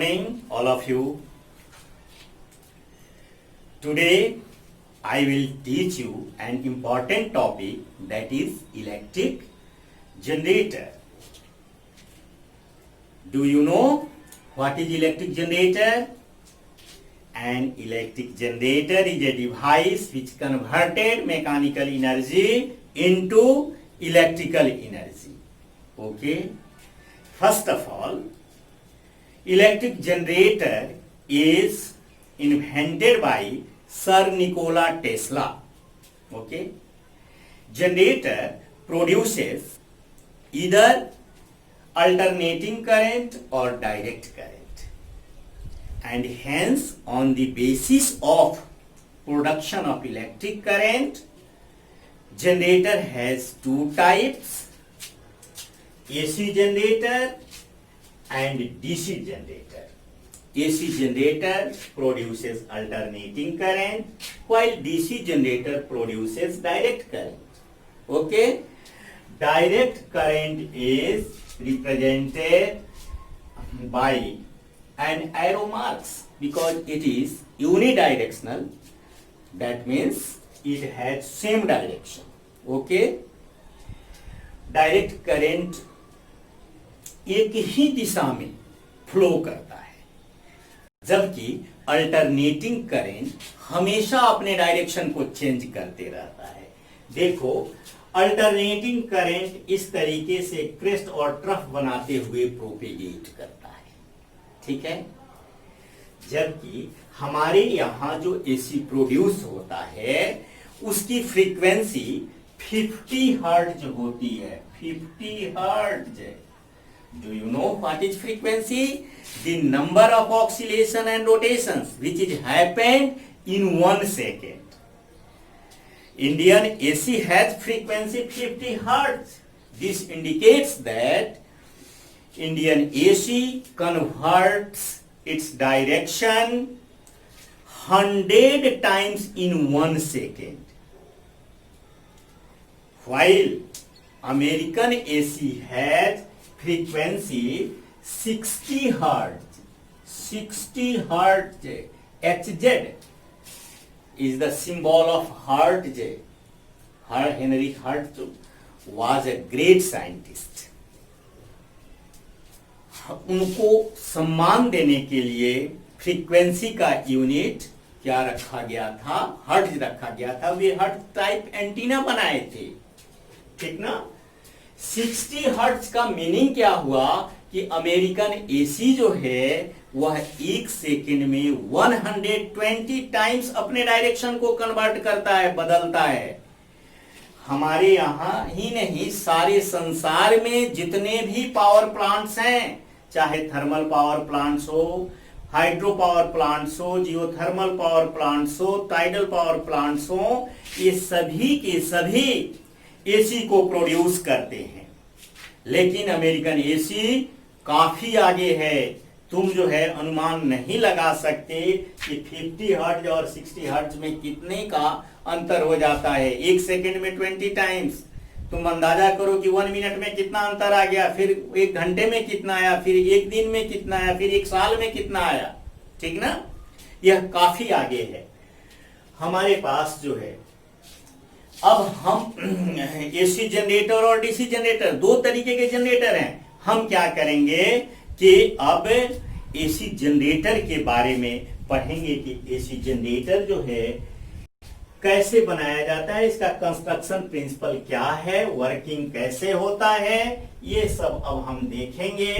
morning, all of you. Today, I will teach you an important topic, that is electric generator. Do you know what is electric generator? An electric generator is a device which converted mechanical energy into electrical energy. Okay. First of all, electric generator is invented by Sir Nikola Tesla. Okay. Generator produces either alternating current or direct current, and hence on the basis of production of electric current, generator has two types, AC generator and DC generator. AC generator produces alternating current, while DC generator produces direct current. Okay? Direct current is represented by an arrow marks because it is unidirectional. That means it has same direction. Okay? Direct current एक ही दिशा में flow करता है, जबकि alternating current हमेशा अपने direction को change करते रहता है. देखो, अल्टरनेटिंग करंट इस तरीके से क्रेस्ट और ट्रफ बनाते हुए प्रोपेगेट करता है. ठीक है. जबकि हमारे यहां जो एसी प्रोड्यूस होता है उसकी फ्रीक्वेंसी 50 हर्ट्ज होती है. 50 hertz. Do you know what is frequency? The number of oscillation and rotations which is happened in 1 second. Indian AC has frequency 50 hertz. This indicates that Indian AC converts its direction 100 times in 1 second. While American AC has frequency 60 hertz. 60 hertz. HZ is the symbol of Hertz. Henry Hertz was a great scientist. उनको सम्मान देने के लिए frequency का unit क्या रखा गया था? हर्ट्ज रखा गया था. वे हर्ट्ज टाइप एंटीना बनाए थे. ठीक ना. 60 हर्ट्ज का मीनिंग क्या हुआ कि अमेरिकन एसी जो है वह एक सेकंड में 120 टाइम्स अपने डायरेक्शन को कन्वर्ट करता है, बदलता है. हमारे यहां ही नहीं, सारे संसार में जितने भी पावर प्लांट्स हैं, चाहे थर्मल पावर प्लांट्स हो, हाइड्रो पावर प्लांट्स हो, जियोथर्मल पावर प्लांट्स हो, टाइडल पावर प्लांट्स हो, ये सभी के सभी एसी को प्रोड्यूस करते हैं. लेकिन अमेरिकन एसी काफी आगे है. तुम जो है अनुमान नहीं लगा सकते कि 50 हर्ट्ज और 60 हर्ट्ज में कितने का अंतर हो जाता है. एक सेकंड में 20 टाइम्स. तुम अंदाजा करो कि 1 मिनट में कितना अंतर आ गया, फिर 1 घंटे में कितना आया, फिर 1 दिन में कितना आया, फिर 1 साल में कितना आया. ठीक ना. यह काफी आगे है. हमारे पास जो है, अब हम एसी जनरेटर और डीसी जनरेटर, दो तरीके के जनरेटर हैं. हम क्या करेंगे कि अब एसी जनरेटर के बारे में पढ़ेंगे कि एसी जनरेटर जो है कैसे बनाया जाता है, इसका कंस्ट्रक्शन प्रिंसिपल क्या है, वर्किंग कैसे होता है. ये सब अब हम देखेंगे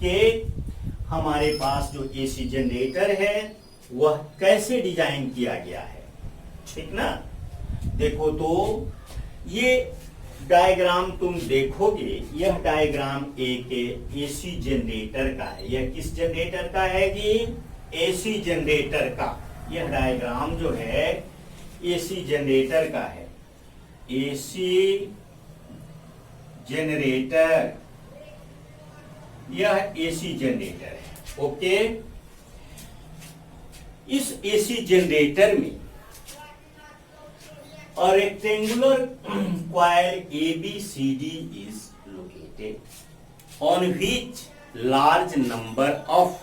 कि हमारे पास जो एसी जनरेटर है वह कैसे डिजाइन किया गया है. ठीक ना. देखो, तो ये डायग्राम तुम देखोगे, यह डायग्राम एक एसी जनरेटर का है. यह किस जनरेटर का है जी? एसी जनरेटर का. यह डायग्राम जो है एसी जनरेटर का है. एसी जनरेटर, यह एसी जनरेटर है. ओके. इस एसी जनरेटर में a rectangular coil ABCD is located on which large number of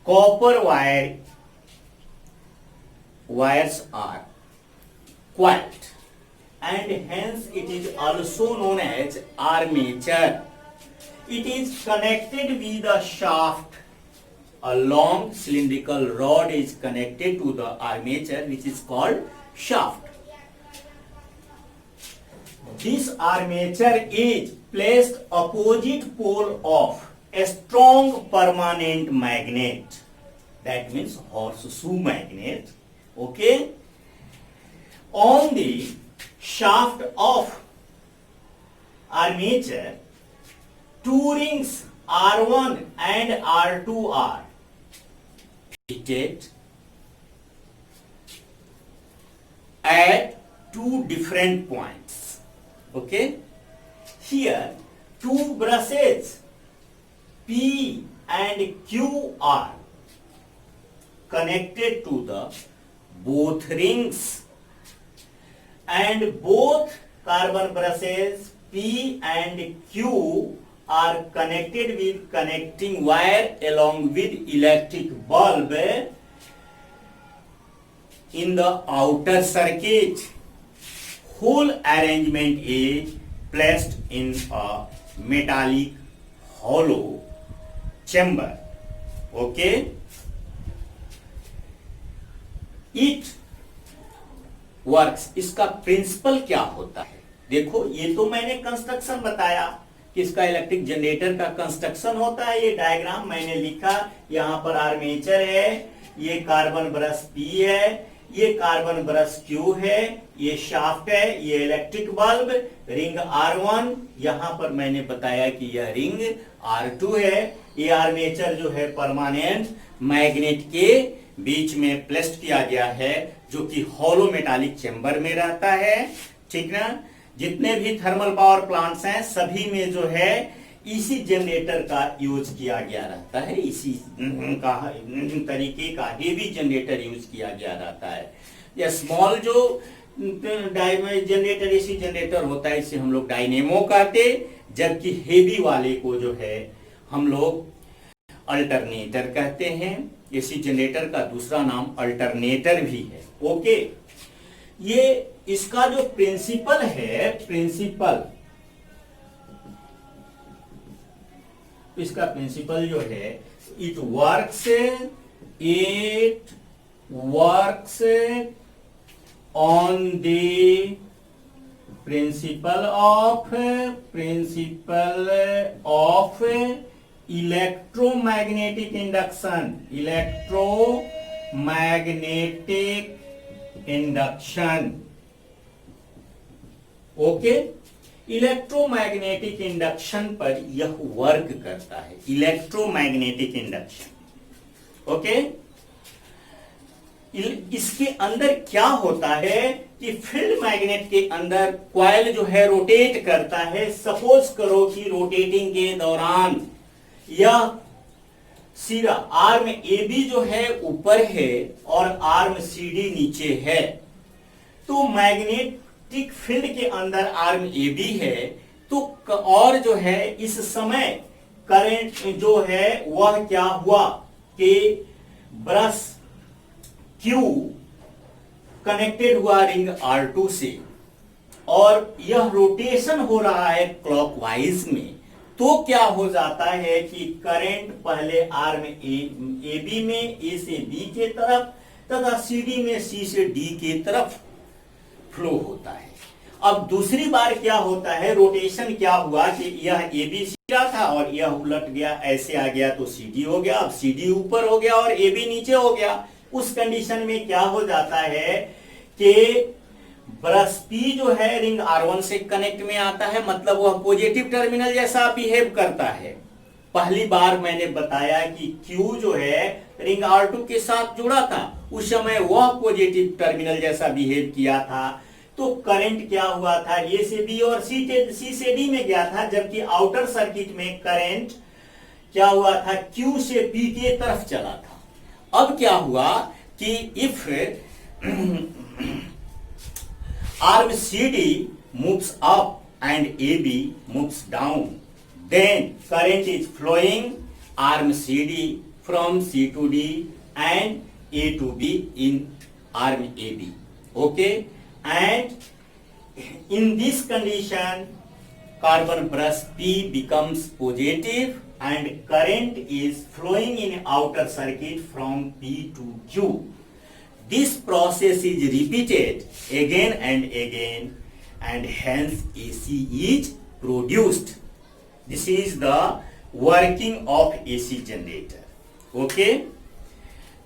copper wires are coiled and hence it is also known as armature. It is connected with a shaft. A long cylindrical rod is connected to the armature which is called shaft. This armature is placed opposite pole of a strong permanent magnet. That means horseshoe magnet. Okay. On the shaft of armature, two rings R1 and R2 are fitted at two different points. Okay. Here two brushes P and Q are connected to the both rings, and both carbon brushes P and Q are connected with connecting wire along with electric bulb in the outer circuit. Whole arrangement is placed in a metallic hollow chamber. Okay. It works. इसका principal क्या होता है? देखो, ये तो मैंने construction बताया कि इसका इलेक्ट्रिक जनरेटर का कंस्ट्रक्शन होता है. ये डायग्राम मैंने लिखा. यहाँ पर आर्मेचर है, ये कार्बन ब्रश P है, ये कार्बन ब्रश Q है, ये शाफ्ट है, ये इलेक्ट्रिक बल्ब, रिंग R1. यहाँ पर मैंने बताया कि यह रिंग R2 है. ये आर्मेचर जो है परमानेंट मैग्नेट के बीच में प्लेस्ड किया गया है, जो कि हॉलो मेटालिक चेंबर में रहता है. ठीक ना. जितने भी थर्मल पावर प्लांट्स हैं सभी में जो है इसी जनरेटर का यूज किया गया रहता है. इसी का तरीके का हेवी जनरेटर यूज किया गया रहता है. या स्मॉल जो जनरेटर एसी जनरेटर होता है इसे हम लोग डायनेमो कहते, जबकि हेवी वाले को जो है हम लोग अल्टरनेटर कहते हैं. एसी जनरेटर का दूसरा नाम अल्टरनेटर भी है. ओके. ये इसका जो प्रिंसिपल है, इसका प्रिंसिपल जो है, it works on the principle of electromagnetic induction. Okay. Electromagnetic induction पर यह वर्क करता है. Electromagnetic induction. ओके. इसके अंदर क्या होता है कि फील्ड मैग्नेट के अंदर कॉइल जो है रोटेट करता है. सपोज करो कि रोटेटिंग के दौरान यह सिरा आर्म ए बी जो है ऊपर है और आर्म सी डी नीचे है, तो मैग्नेटिक फील्ड के अंदर आर्म ए बी है, तो और जो है इस समय करंट जो है वह क्या हुआ कि ब्रश Q कनेक्टेड हुआ रिंग R2 से, और यह रोटेशन हो रहा है क्लॉकवाइज में. तो क्या हो जाता है कि करंट पहले आर्म ए बी में ए से बी के तरफ तथा सी डी में सी से डी के तरफ फ्लो होता है. अब दूसरी बार क्या होता है, रोटेशन क्या हुआ कि यह ए बी सीधा था और यह उलट गया, ऐसे आ गया तो सी डी हो गया. अब सी डी ऊपर हो गया और ए बी नीचे हो गया. उस कंडीशन में क्या हो जाता है कि ब्रश P जो है रिंग R1 से कनेक्ट में आता है, मतलब वह पॉजिटिव टर्मिनल जैसा बिहेव करता है. पहली बार मैंने बताया कि Q जो है रिंग R2 के साथ जुड़ा था, उस समय वह पॉजिटिव टर्मिनल जैसा बिहेव किया था. तो करंट क्या हुआ था, ए से बी और सी से डी में गया था, जबकि आउटर सर्किट में करंट क्या हुआ था, Q से P के तरफ चला था. अब क्या हुआ कि if arm CD moves up and AB moves down, then current is flowing arm CD from C to D and A to B in arm AB. Okay, and in this condition carbon brush P becomes positive and current is flowing in outer circuit from P to Q. This process is repeated again and again and hence AC is produced. This is the working of AC generator. Okay,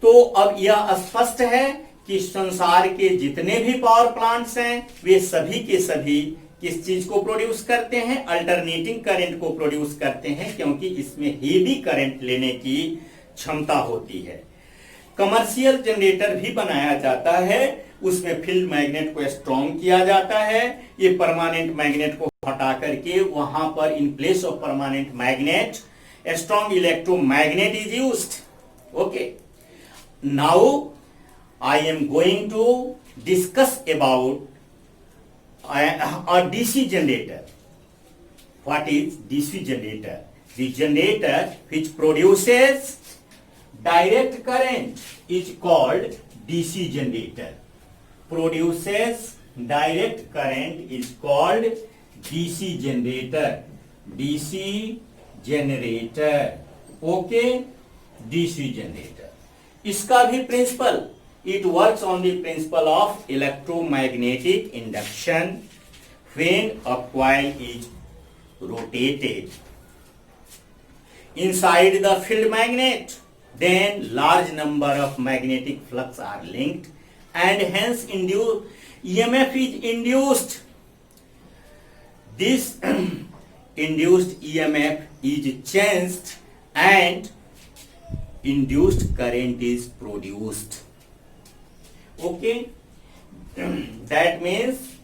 तो अब यह स्पष्ट है कि संसार के जितने भी पावर प्लांट्स हैं वे सभी के सभी किस चीज को प्रोड्यूस करते हैं, अल्टरनेटिंग करंट को प्रोड्यूस करते हैं, क्योंकि इसमें हेवी करंट लेने की क्षमता होती है। कमर्शियल जनरेटर भी बनाया जाता है, उसमें फील्ड मैग्नेट को स्ट्रॉन्ग किया जाता है। ये परमानेंट मैग्नेट को हटा करके वहां पर in place of permanent magnet strong electromagnet is used. Okay, now I am going to discuss about a DC generator. What is DC generator? The generator which produces direct current is called DC generator. Produces direct current is called DC generator. DC generator. Okay, DC generator. इसका भी principal, it works on the principle of electromagnetic induction when a coil is rotated inside the field magnet, then large number of magnetic flux are linked and hence EMF is induced. This induced EMF is changed and induced current is produced. Okay, that means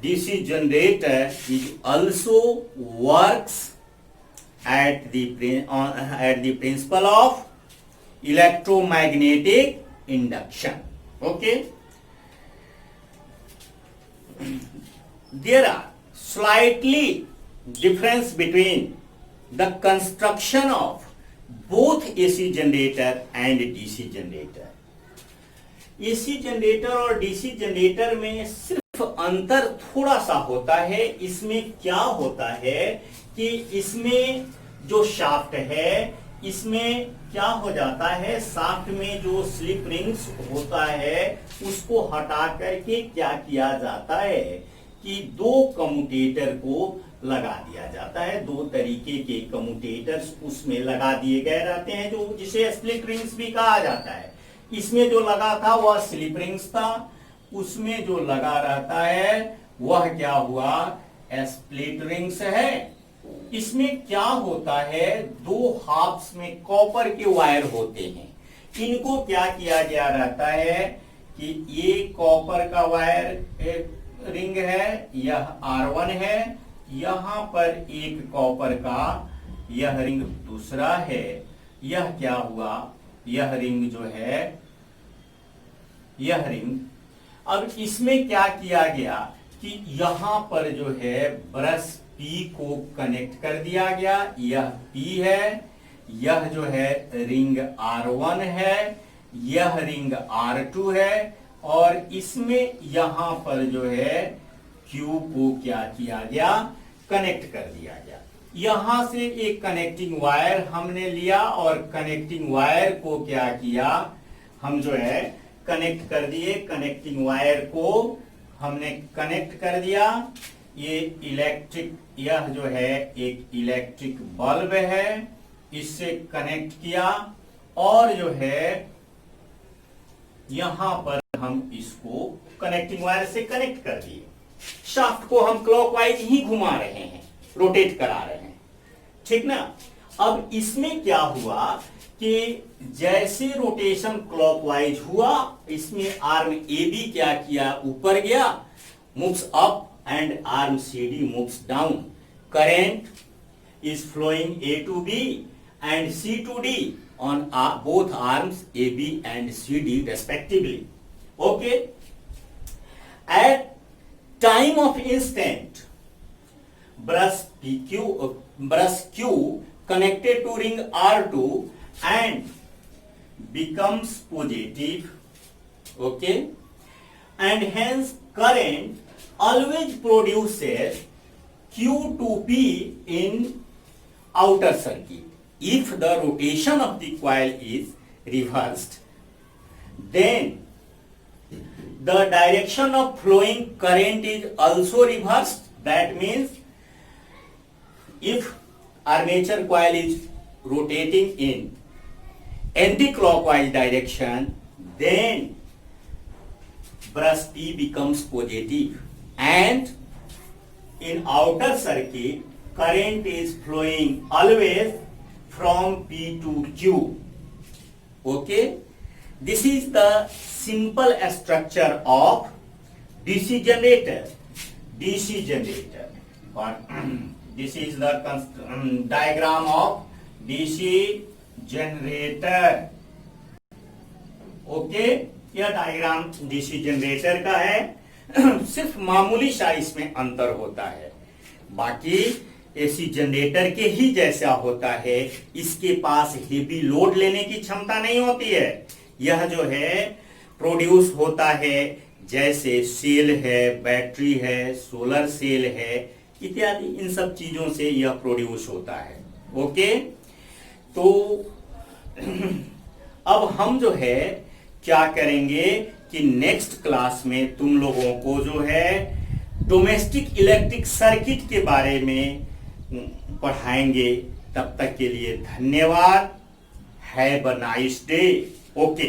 DC generator is also works at the principle of electromagnetic induction. Okay, there are slightly difference between the construction of both AC generator and DC generator. AC generator और DC generator में सिर्फ अंतर थोड़ा सा होता है। इसमें क्या होता है कि इसमें जो शाफ्ट है इसमें क्या हो जाता है, शाफ्ट में जो स्लिप रिंग्स होता है उसको हटा करके क्या किया जाता है कि दो कम्यूटेटर को लगा दिया जाता है। दो तरीके के कम्यूटेटर्स उसमें लगा दिए गए रहते हैं, जो जिसे स्प्लिट रिंग्स भी कहा जाता है। इसमें जो लगा था वह स्लिप रिंग्स था, उसमें जो लगा रहता है वह क्या हुआ, स्प्लिट रिंग्स है। इसमें क्या होता है, दो हाफ्स में कॉपर के वायर होते हैं। इनको क्या किया गया रहता है कि ये कॉपर का वायर रिंग है, यह R1 है, यहां पर एक कॉपर का यह रिंग दूसरा है। यह क्या हुआ, यह रिंग जो है, यह रिंग, अब इसमें क्या किया गया कि यहां पर जो है ब्रश P को कनेक्ट कर दिया गया। यह P है, यह जो है रिंग R1 है, यह रिंग R2 है और इसमें यहां पर जो है Q को क्या किया गया, कनेक्ट कर दिया गया। यहां से एक कनेक्टिंग वायर हमने लिया और कनेक्टिंग वायर को क्या किया, हम जो है कनेक्ट कर दिए। कनेक्टिंग वायर को हमने कनेक्ट कर दिया। ये इलेक्ट्रिक, यह जो है एक इलेक्ट्रिक बल्ब है, इससे कनेक्ट किया और जो है यहां पर हम इसको कनेक्टिंग वायर से कनेक्ट कर दिए। शाफ्ट को हम क्लॉकवाइज ही घुमा रहे हैं, रोटेट करा रहे हैं, ठीक ना। अब इसमें क्या हुआ कि जैसे रोटेशन क्लॉकवाइज हुआ, इसमें आर्म ए बी क्या किया, ऊपर गया, moves up and arm C D moves down. Current is flowing A to B and C to D on both arms AB and CD respectively. Okay, at time of instant, brush Q connected to ring R2 and becomes positive, okay, and hence current always produces Q2P in outer circuit. If the rotation of the coil is reversed, then the direction of flowing current is also reversed. That means if armature coil is rotating in anti-clockwise direction, then brush P becomes positive, and in outer circuit current is flowing always from P to Q. Okay, this is the simple structure of DC generator. But this is the diagram of DC generator. Okay, यह diagram DC generator का है। सिर्फ मामूली सा इसमें अंतर होता है, बाकी एसी जनरेटर के ही जैसा होता है। इसके पास हेवी लोड लेने की क्षमता नहीं होती है। यह जो है प्रोड्यूस होता है, जैसे सेल है, बैटरी है, सोलर सेल है इत्यादि, इन सब चीजों से यह प्रोड्यूस होता है। ओके, तो अब हम जो है क्या करेंगे कि नेक्स्ट क्लास में तुम लोगों को जो है डोमेस्टिक इलेक्ट्रिक सर्किट के बारे में पढ़ाएंगे। तब तक के लिए धन्यवाद। Have a nice day. Okay.